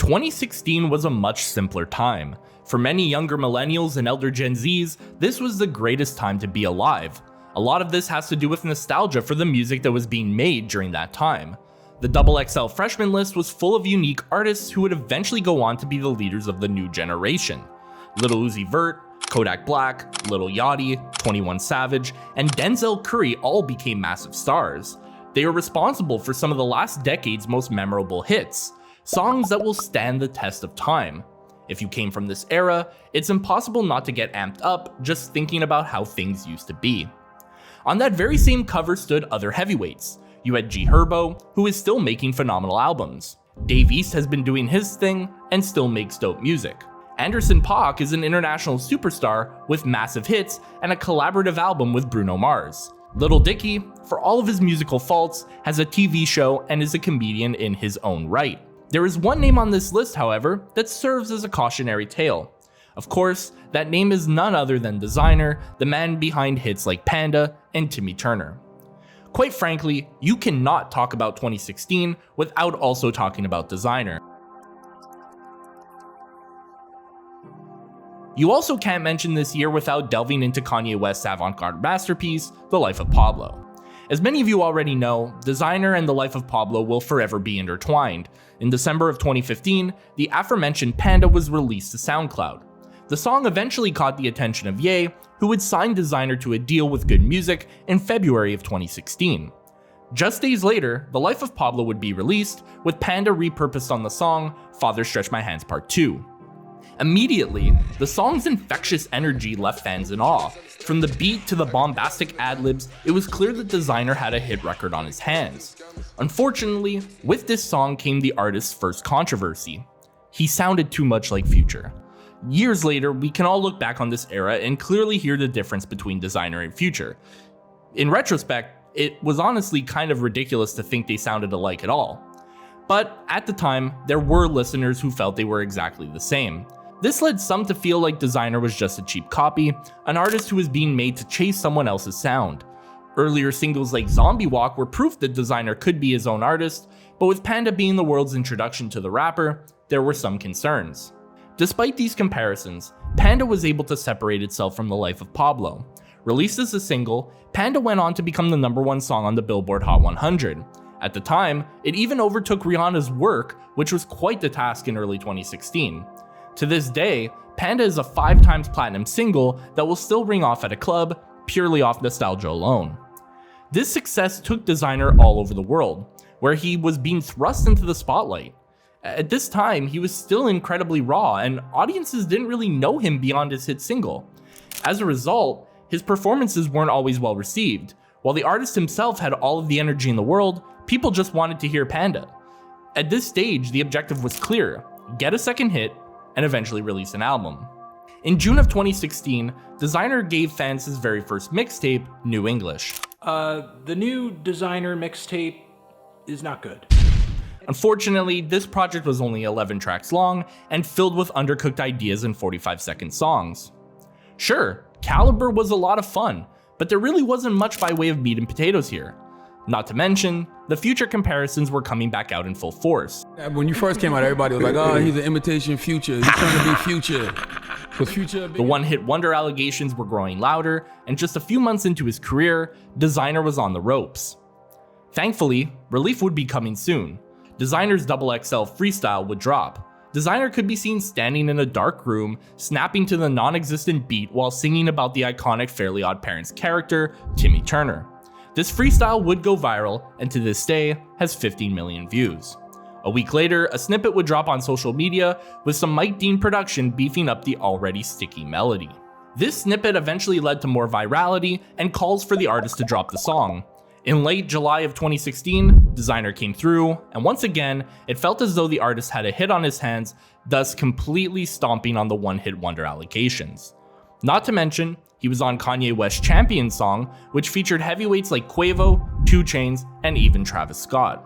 2016 was a much simpler time. For many younger millennials and elder Gen Zs, this was the greatest time to be alive. A lot of this has to do with nostalgia for the music that was being made during that time. The XXL freshman list was full of unique artists who would eventually go on to be the leaders of the new generation. Lil Uzi Vert, Kodak Black, Lil Yachty, 21 Savage, and Denzel Curry all became massive stars. They were responsible for some of the last decade's most memorable hits, songs that will stand the test of time. If you came from this era, it's impossible not to get amped up just thinking about how things used to be. On that very same cover stood other heavyweights. You had G Herbo, who is still making phenomenal albums. Dave East has been doing his thing and still makes dope music. Anderson .Paak is an international superstar with massive hits and a collaborative album with Bruno Mars. Lil Dicky, for all of his musical faults, has a TV show and is a comedian in his own right. There is one name on this list, however, that serves as a cautionary tale. Of course, that name is none other than Desiigner, the man behind hits like Panda and Timmy Turner. Quite frankly, you cannot talk about 2016 without also talking about Desiigner. You also can't mention this year without delving into Kanye West's avant-garde masterpiece, The Life of Pablo. As many of you already know, Desiigner and The Life of Pablo will forever be intertwined. In December of 2015, the aforementioned Panda was released to SoundCloud. The song eventually caught the attention of Ye, who would sign Desiigner to a deal with Good Music in February of 2016. Just days later, The Life of Pablo would be released, with Panda repurposed on the song Father Stretch My Hands Part 2. Immediately, the song's infectious energy left fans in awe. From the beat to the bombastic ad-libs, it was clear that Desiigner had a hit record on his hands. Unfortunately, with this song came the artist's first controversy. He sounded too much like Future. Years later, we can all look back on this era and clearly hear the difference between Desiigner and Future. In retrospect, it was honestly kind of ridiculous to think they sounded alike at all. But at the time, there were listeners who felt they were exactly the same. This led some to feel like Desiigner was just a cheap copy, an artist who was being made to chase someone else's sound. Earlier singles like Zombie Walk were proof that Desiigner could be his own artist, but with Panda being the world's introduction to the rapper, there were some concerns. Despite these comparisons, Panda was able to separate itself from The Life of Pablo. Released as a single, Panda went on to become the #1 song on the Billboard Hot 100. At the time, it even overtook Rihanna's Work, which was quite the task in early 2016. To this day, Panda is a 5 times platinum single that will still ring off at a club, purely off nostalgia alone. This success took Desiigner all over the world, where he was being thrust into the spotlight. At this time, he was still incredibly raw, and audiences didn't really know him beyond his hit single. As a result, his performances weren't always well received. While the artist himself had all of the energy in the world, people just wanted to hear Panda. At this stage, the objective was clear: get a second hit, and eventually release an album. In June of 2016, Desiigner gave fans his very first mixtape, New English. The new Desiigner mixtape is not good. Unfortunately, this project was only 11 tracks long and filled with undercooked ideas and 45-second songs. Sure, Caliber was a lot of fun, but there really wasn't much by way of meat and potatoes here. Not to mention, the Future comparisons were coming back out in full force. When you first came out, everybody was like, oh, he's an imitation Future. He's trying to be Future. The one-hit wonder allegations were growing louder, and just a few months into his career, Desiigner was on the ropes. Thankfully, relief would be coming soon. Desiigner's XXL freestyle would drop. Desiigner could be seen standing in a dark room, snapping to the non-existent beat while singing about the iconic Fairly Odd Parents character, Timmy Turner. This freestyle would go viral, and to this day, has 15 million views. A week later, a snippet would drop on social media with some Mike Dean production beefing up the already sticky melody. This snippet eventually led to more virality and calls for the artist to drop the song. In late July of 2016, Desiigner came through, and once again, it felt as though the artist had a hit on his hands, thus completely stomping on the one-hit wonder allegations. Not to mention, he was on Kanye West's Champion song, which featured heavyweights like Quavo, 2 Chainz, and even Travis Scott.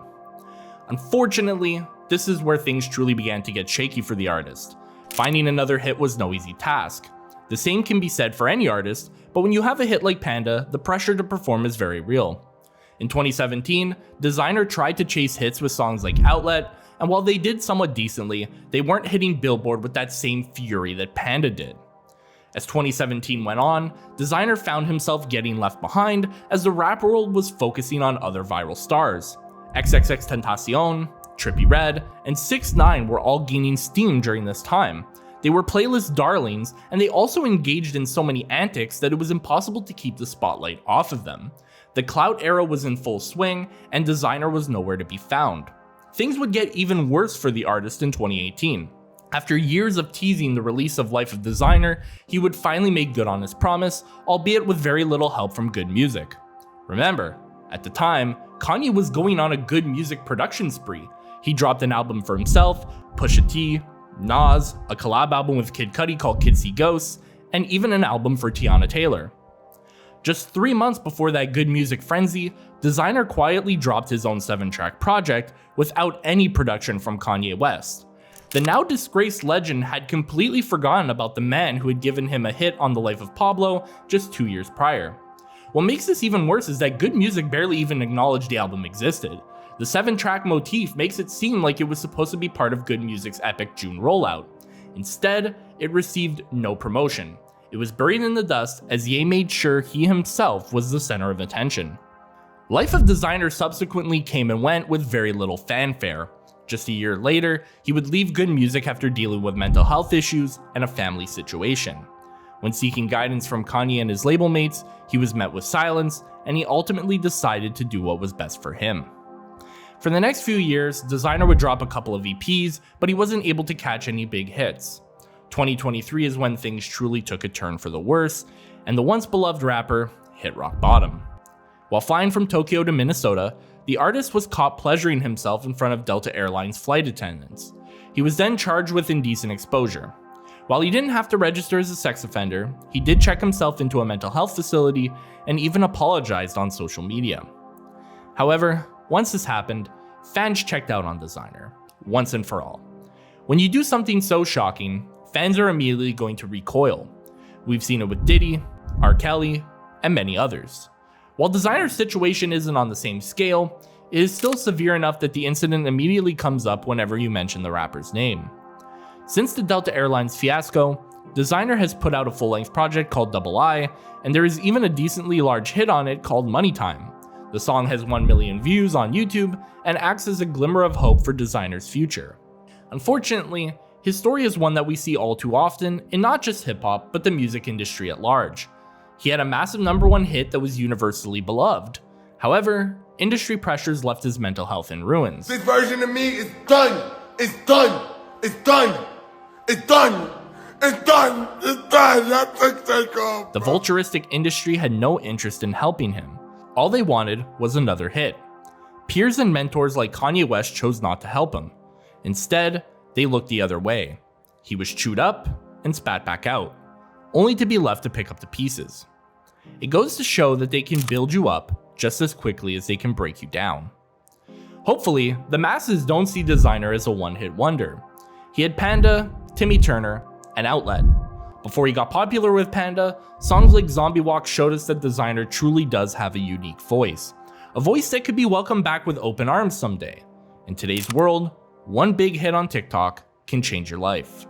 Unfortunately, this is where things truly began to get shaky for the artist. Finding another hit was no easy task. The same can be said for any artist, but when you have a hit like Panda, the pressure to perform is very real. In 2017, Desiigner tried to chase hits with songs like Outlet, and while they did somewhat decently, they weren't hitting Billboard with that same fury that Panda did. As 2017 went on, Desiigner found himself getting left behind as the rap world was focusing on other viral stars. XXXTentacion, Trippie Redd, and 6ix9ine were all gaining steam during this time. They were playlist darlings, and they also engaged in so many antics that it was impossible to keep the spotlight off of them. The clout era was in full swing, and Desiigner was nowhere to be found. Things would get even worse for the artist in 2018. After years of teasing the release of Life of Desiigner, he would finally make good on his promise, albeit with very little help from Good Music. Remember, at the time, Kanye was going on a Good Music production spree. He dropped an album for himself, Pusha T, Nas, a collab album with Kid Cudi called Kids See Ghosts, and even an album for Tiana Taylor. Just 3 months before that Good Music frenzy, Desiigner quietly dropped his own 7-track project without any production from Kanye West. The now disgraced legend had completely forgotten about the man who had given him a hit on The Life of Pablo just 2 years prior. What makes this even worse is that Good Music barely even acknowledged the album existed. The 7-track motif makes it seem like it was supposed to be part of Good Music's epic June rollout. Instead, it received no promotion. It was buried in the dust as Ye made sure he himself was the center of attention. Life of Desiigner subsequently came and went with very little fanfare. Just a year later, he would leave Good Music after dealing with mental health issues and a family situation. When seeking guidance from Kanye and his label mates, he was met with silence, and he ultimately decided to do what was best for him. For the next few years, Desiigner would drop a couple of EPs, but he wasn't able to catch any big hits. 2023 is when things truly took a turn for the worse, and the once beloved rapper hit rock bottom. While flying from Tokyo to Minnesota, the artist was caught pleasuring himself in front of Delta Airlines flight attendants. He was then charged with indecent exposure. While he didn't have to register as a sex offender, he did check himself into a mental health facility and even apologized on social media. However, once this happened, fans checked out on Desiigner, once and for all. When you do something so shocking, fans are immediately going to recoil. We've seen it with Diddy, R. Kelly, and many others. While Desiigner's situation isn't on the same scale, it is still severe enough that the incident immediately comes up whenever you mention the rapper's name. Since the Delta Airlines fiasco, Desiigner has put out a full-length project called Double I, and there is even a decently large hit on it called Money Time. The song has 1 million views on YouTube and acts as a glimmer of hope for Desiigner's future. Unfortunately, his story is one that we see all too often in not just hip-hop, but the music industry at large. He had a massive #1 hit that was universally beloved. However, industry pressures left his mental health in ruins. This version of me is done. It's done. It's done. It's done. It's done. It's done. That's the take off. The vulturistic industry had no interest in helping him. All they wanted was another hit. Peers and mentors like Kanye West chose not to help him. Instead, they looked the other way. He was chewed up and spat back out, only to be left to pick up the pieces. It goes to show that they can build you up just as quickly as they can break you down. Hopefully, the masses don't see Desiigner as a one-hit wonder. He had Panda, Timmy Turner, and Outlet. Before he got popular with Panda, songs like Zombie Walk showed us that Desiigner truly does have a unique voice. A voice that could be welcomed back with open arms someday. In today's world, one big hit on TikTok can change your life.